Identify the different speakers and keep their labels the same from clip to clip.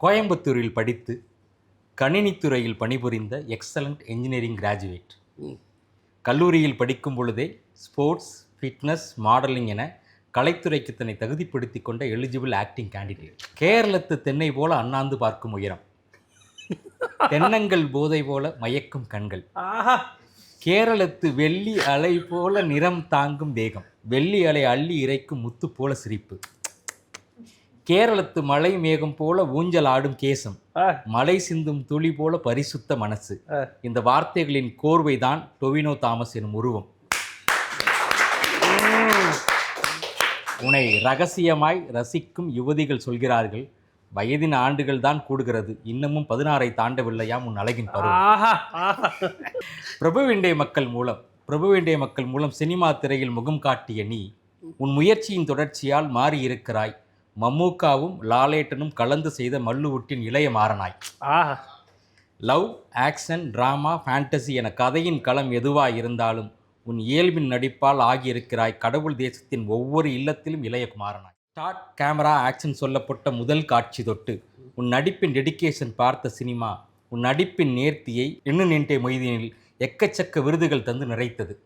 Speaker 1: கோயம்புத்தூரில் படித்து கணினித்துறையில் பணிபுரிந்த எக்ஸலண்ட் என்ஜினியரிங் கிராஜுவேட். கல்லூரியில் படிக்கும் பொழுதே ஸ்போர்ட்ஸ், ஃபிட்னஸ், மாடலிங் என கலைத்துறைக்கு தன்னை தகுதிப்படுத்தி கொண்ட எலிஜிபிள் ஆக்டிங் கேண்டிடேட். கேரளத்து தென்னை போல அண்ணாந்து பார்க்கும் உயரம், தென்னங்கள் போதை போல மயக்கும் கண்கள், கேரளத்து வெள்ளி அலை போல நிறம் தாங்கும் தேகம், வெள்ளி அலை அள்ளி இறைக்கும் முத்து போல சிரிப்பு, கேரளத்து மலை மேகம் போல ஊஞ்சல் ஆடும் கேசம், மலை சிந்தும் துளி போல பரிசுத்த மனசு. இந்த வார்த்தைகளின் கோர்வைதான் டொவினோ தாமஸ் எனும் உருவம். உன்னை ரகசியமாய் ரசிக்கும் யுவதிகள் சொல்கிறார்கள், வயதின் ஆண்டுகள் தான் கூடுகிறது, இன்னமும் 16 தாண்டவில்லையாம் உன் அழகின் பருவம். பிரபுவேண்டை மக்கள் மூலம் சினிமா திரையில் முகம் காட்டிய நீ உன் முயற்சியின் தொடர்ச்சியால் மாறி இருக்கிறாய். மம்மூக்காவும் லாலேட்டனும் கலந்து செய்த மல்லுவுட்டின் இளைய மாறனாய். லவ், ஆக்ஷன், டிராமா, ஃபேண்டசி என கதையின் களம் எதுவாய் இருந்தாலும் உன் இயல்பின் நடிப்பால் ஆகியிருக்கிறாய் கடவுள் தேசத்தின் ஒவ்வொரு இல்லத்திலும் இளைய குமாரனாய். ஸ்டார்ட், கேமரா, ஆக்ஷன் சொல்லப்பட்ட முதல் காட்சி தொட்டு உன் நடிப்பின் டெடிகேஷன் பார்த்த சினிமா உன் நடிப்பின் நேர்த்தியை இன்னும் நின்டே மொய்தீனில் எக்கச்சக்க விருதுகள் தந்து நிறைத்தது.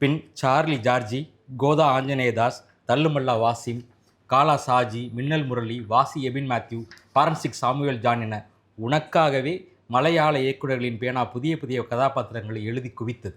Speaker 1: பின் சார்லி ஜார்ஜி, கோதா ஆஞ்சநேயதாஸ், தள்ளுமல்லா வாசிம், காலா சாஜி, மின்னல் முரளி, வாசி எபின் மேத்யூ, ஃபாரன்சிக் சாமுவேல் ஜான் என உனக்காகவே மலையாள இயக்குநர்களின் பேனா புதிய புதிய கதாபாத்திரங்களை எழுதி குவித்தது.